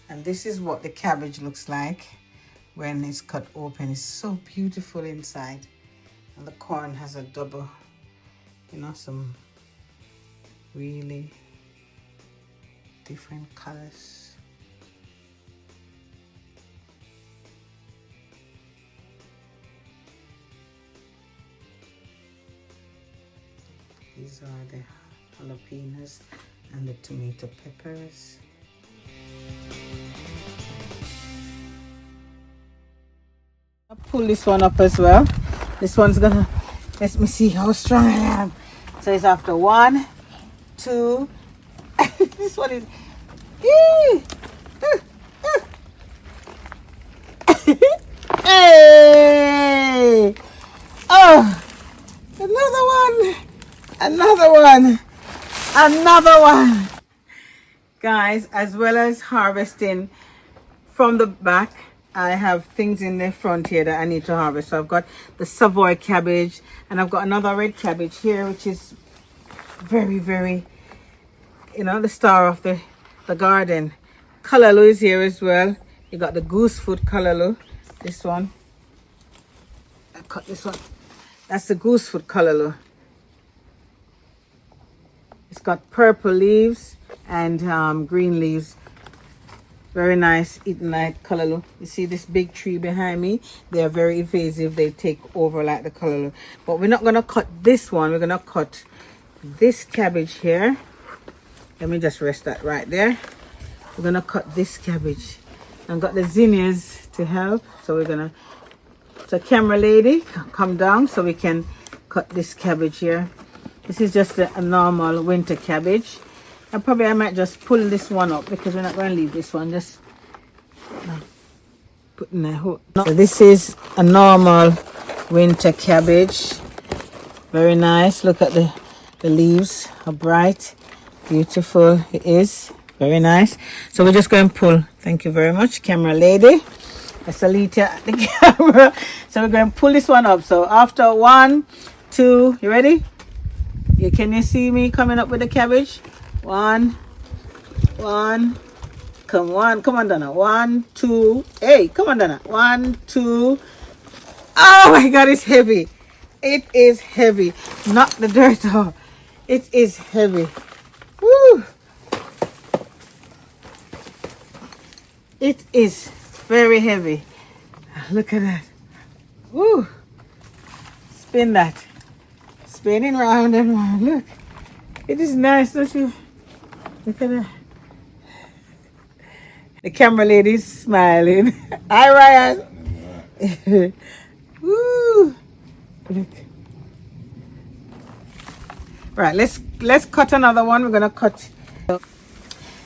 And this is what the cabbage looks like when it's cut open. It's so beautiful inside. And the corn has a double, you know, some really different colors. These are the jalapeños and the tomato peppers. I'll pull this one up as well. This one's gonna, let me see how strong I am. So it's after 1, 2. This one is, hey! Oh, another one. Guys, as well as harvesting from the back, I have things in the front here that I need to harvest. So I've got the savoring cabbage, and I've got another red cabbage here, which is very, very, you know, the star of the garden. Callaloo is here as well. You got the goose food callaloo. This one, I cut this one. That's the goose food callaloo. It's got purple leaves and green leaves. Very nice, eating like callaloo. You see this big tree behind me? They are very invasive. They take over like the callaloo. But we're not going to cut this one. We're going to cut this cabbage here. Let me just rest that right there. We're going to cut this cabbage. I've got the zinnias to help. So we're going to... So camera lady, come down so we can cut this cabbage here. This is just a normal winter cabbage. And probably I might just pull this one up because we're not going to leave this one. Just put in a hook. So this is a normal winter cabbage. Very nice. Look at the leaves. How bright, beautiful it is. Very nice. So we're just going to pull. Thank you very much, camera lady. I salute you at the camera. So we're going to pull this one up. So after 1, 2, you ready? Can you see me coming up with the cabbage? 1, come on, Donna. 1, 2, hey, come on, Donna. 1, 2. Oh my God, it's heavy. It is heavy. Knock the dirt off. It is heavy. Woo! It is very heavy. Look at that. Woo! Spin that. Spinning round and round. Look. It is nice, don't you? Look at that. The camera lady is smiling. Hi, Ryan. Woo! Look. Right, let's cut another one. We're gonna cut.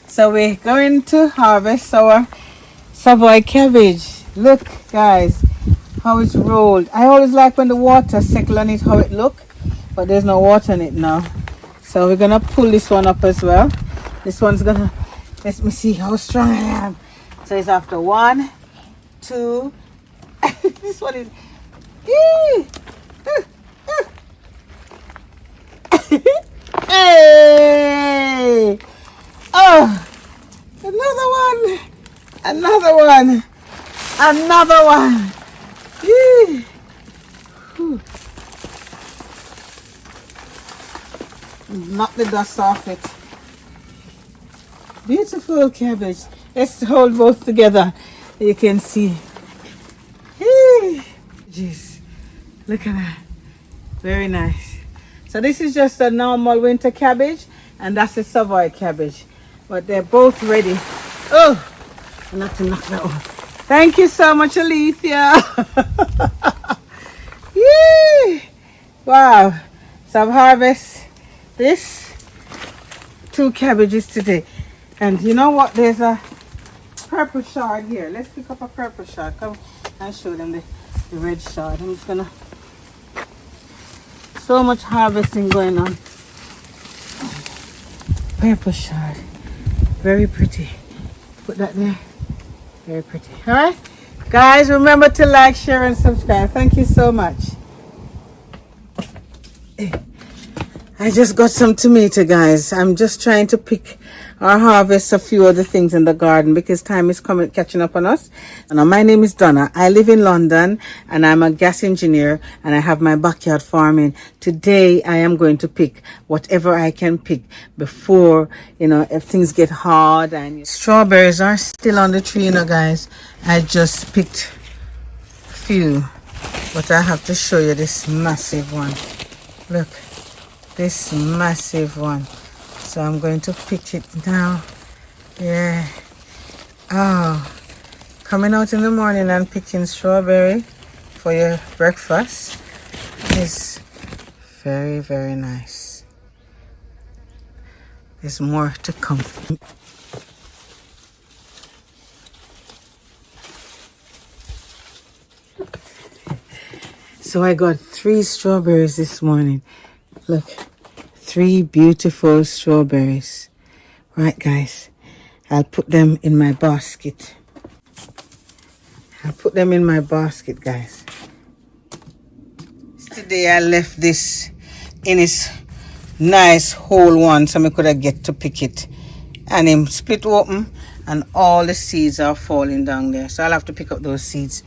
So we're going to harvest our savoring cabbage. Look, guys, how it's rolled. I always like when the water settles on it, how it look, but there's no water in it now. So we're gonna pull this one up as well. This one's gonna, let me see how strong I am. So it's after 1, 2. This one is, hey! Oh, another one. Yee. Knock the dust off it. Beautiful cabbage. Let's hold both together. You can see. Jeez, look at that. Very nice. So this is just a normal winter cabbage, and that's a savoring cabbage. But they're both ready. Oh, not to knock that off. Thank you so much, Alethea. Yee. Wow. So I've harvested this 2 cabbages today. And you know what? There's a purple chard here. Let's pick up a purple chard. Come and show them the red chard. I'm just gonna... So much harvesting going on. Purple chard. Very pretty. Put that there. Very pretty. All right, guys, remember to like, share, and subscribe. Thank you so much. I just got some tomato, guys. I'm just trying to pick or harvest a few other things in the garden because time is coming, catching up on us. And my name is Donna. I live in London and I'm a gas engineer and I have my backyard farming. Today I am going to pick whatever I can pick before, you know, if things get hard. And strawberries are still on the tree, you know, guys. I just picked a few, but I have to show you this massive one. Look, this massive one. So I'm going to pick it now. Yeah. Oh, coming out in the morning and picking strawberry for your breakfast is very, very nice. There's more to come. So I got 3 strawberries this morning. Look. 3 beautiful strawberries. Right, guys, I'll put them in my basket. Guys. Today I left this in its nice whole one so I could have get to pick it. And it split open and all the seeds are falling down there. So I'll have to pick up those seeds.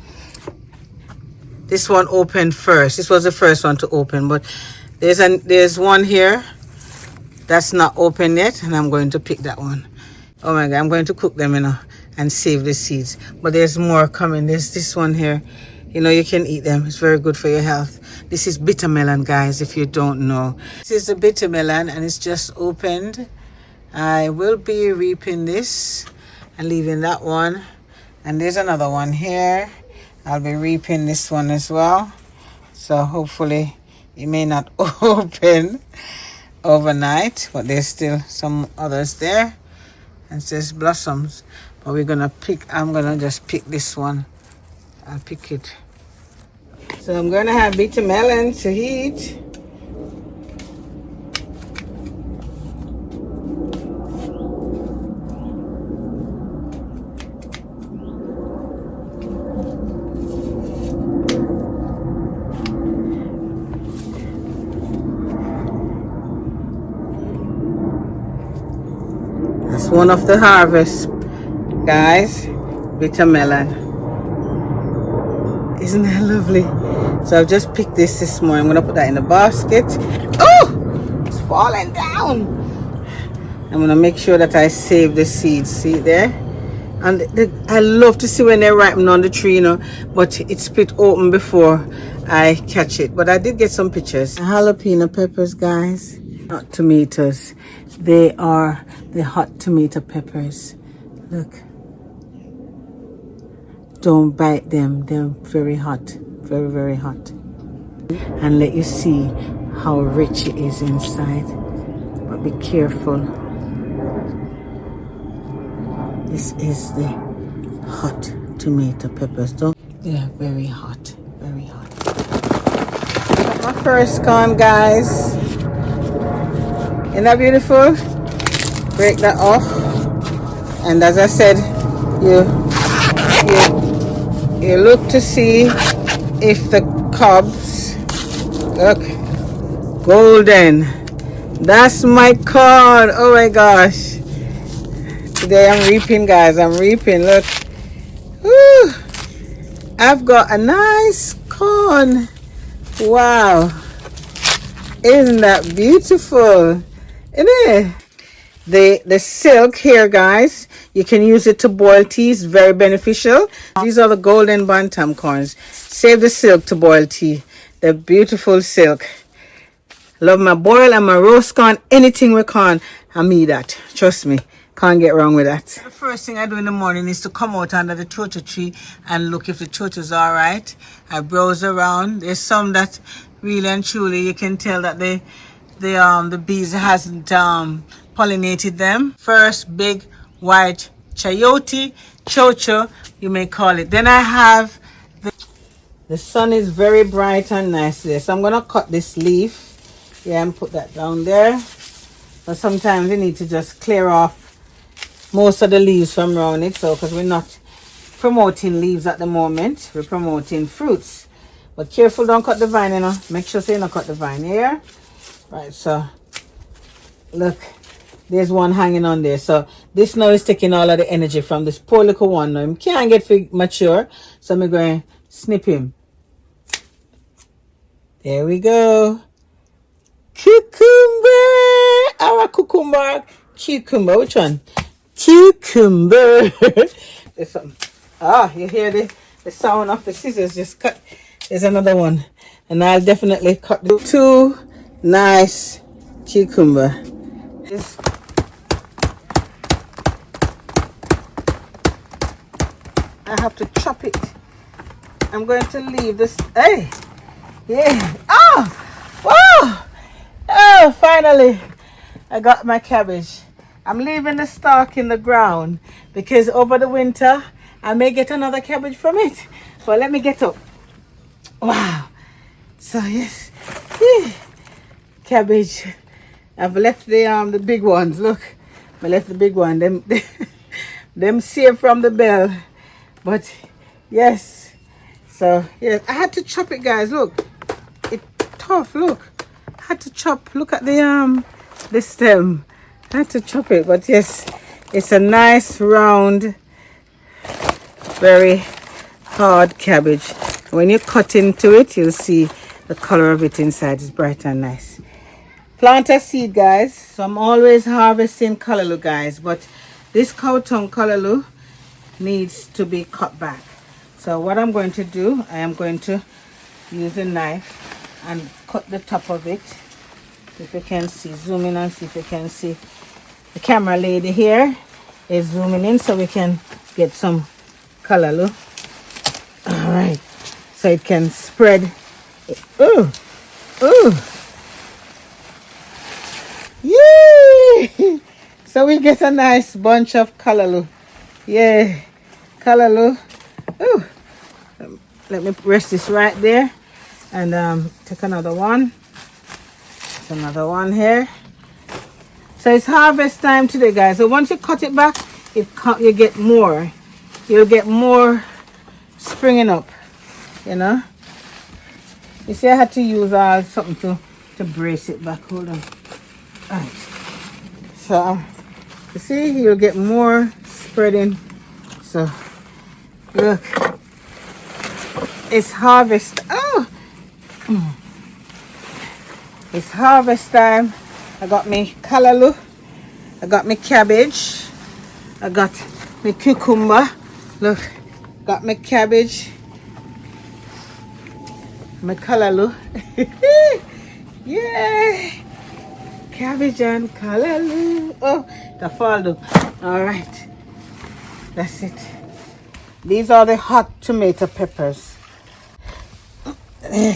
This one opened first. This was the first one to open, but there's one here that's not open yet, and I'm going to pick that one. Oh my God, I'm going to cook them, you know, and save the seeds. But there's more coming. There's this one here. You know, you can eat them. It's very good for your health. This is bitter melon, guys, if you don't know. This is the bitter melon, and it's just opened. I will be reaping this and leaving that one. And there's another one here. I'll be reaping this one as well. So hopefully it may not open overnight, but there's still some others there. And it says blossoms. But I'm gonna just pick this one. I'll pick it. So I'm gonna have bitter melon to eat. That's one of the harvests, guys. Bitter melon. Isn't that lovely? So I've just picked this morning. I'm gonna put that in the basket. Oh, it's falling down. I'm gonna make sure that I save the seeds. See there? And I love to see when they're ripening on the tree, you know, but it's split open before I catch it. But I did get some pictures. Jalapeno peppers, guys. Not tomatoes. They are the hot tomato peppers. Look. Don't bite them. They're very hot. Very, very hot. And let you see how rich it is inside. But be careful. This is the hot tomato peppers. They're very hot. Very hot. My first corn, guys. Isn't that beautiful? Break that off. And as I said, you look to see if the cobs look golden. That's my corn. Oh my gosh. Today I'm reaping, guys. I'm reaping. Look. Woo. I've got a nice corn. Wow. Isn't that beautiful? Isn't it? The silk here, guys, you can use it to boil tea. It's very beneficial. These are the golden bantam corns. Save the silk to boil tea. The beautiful silk. Love my boil and my roast corn. Anything with corn, I mean that. Trust me. Can't get wrong with that. The first thing I do in the morning is to come out under the chocho tree and look if the chocho's all right. I browse around. There's some that really and truly you can tell that the bees hasn't pollinated them. First, big white chayote, chocho, you may call it. Then I have the sun is very bright and nice there, so I'm gonna cut this leaf, yeah, and put that down there. But sometimes you need to just clear off most of the leaves from around it, so because we're not promoting leaves at the moment, we're promoting fruits. But careful, don't cut the vine, you know. Make sure you don't cut the vine here. Right, so look, there's one hanging on there. So this now is taking all of the energy from this poor little one. Now he can't get mature, so I'm going to snip him. There we go. Cucumber. Our cucumber. Cucumber. Which one? Cucumber. There's something. Ah, you hear the sound of the scissors just cut. There's another one. And I'll definitely cut the 2 nice cucumber. This. I have to chop it. I'm going to leave this. Hey. Yeah. Oh. Whoa. Oh, finally. I got my cabbage. I'm leaving the stalk in the ground because over the winter I may get another cabbage from it. But let me get up. Wow. So yes. Cabbage. I've left the big ones. Look. I left the big one. Them saved from the bell. But yes. So yes. I had to chop it, guys. Look. It's tough. Look. I had to chop. Look at the stem. I had to chop it, but yes, it's a nice round, very hard cabbage. When you cut into it, you'll see the color of it inside is bright and nice. Plant a seed, guys. So I'm always harvesting callaloo, guys, but this cow tongue callaloo needs to be cut back. So what I'm going to do, I am going to use a knife and cut the top of it. If you can see, zoom in and see if you can see. The camera lady here is zooming in so we can get some callaloo. All right, so it can spread. Ooh, ooh, yay! So we get a nice bunch of callaloo. Yeah, callaloo. Ooh, let me rest this right there and take another one. Another one here. So it's harvest time today, guys. So once you cut it back, you get more. You'll get more springing up, you know. You see, I had to use something to brace it back. Hold on. All right. So you see, you'll get more spreading. So look, it's harvest. Oh. It's harvest time. I got me callaloo. I got me cabbage. I got me cucumber. Look, got me cabbage. My callaloo. Yeah. Cabbage and callaloo. Oh, the fall down. All right. That's it. These are the hot tomato peppers.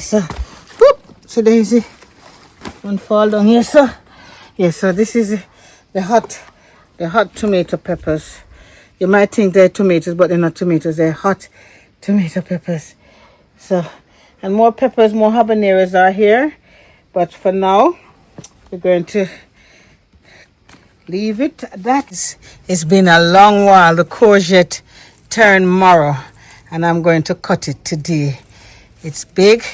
So, whoop. So Daisy. One fall down here, so yeah, so this is the hot tomato peppers. You might think they're tomatoes, but they're not tomatoes. They're hot tomato peppers. So, and more peppers, more habaneros are here, but for now we're going to leave it at that. It's been a long while. The courgette turned marrow, and I'm going to cut it today. It's big.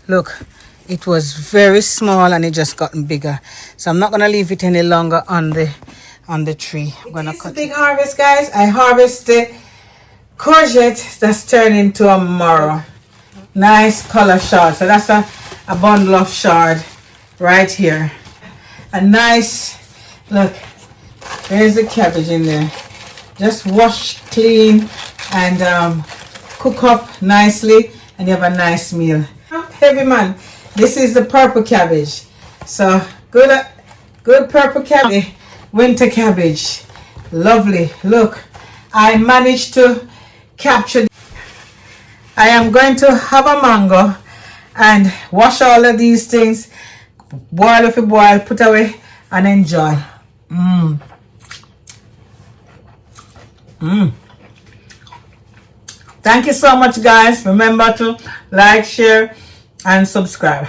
Look. It was very small and it just gotten bigger. So I'm not gonna leave it any longer on the tree. I'm gonna cut it. Big harvest, guys. I harvest the courgette that's turned into a marrow. Nice color chard. So that's a bundle of chard right here. A nice look. There's the cabbage in there. Just wash clean and cook up nicely, and you have a nice meal. Heavy man. This is the purple cabbage. So good purple cabbage. Winter cabbage. Lovely. Look, I managed to capture. I am going to have a mango and wash all of these things. Boil if you boil, put away and enjoy. Thank you so much, guys. Remember to like, share and subscribe.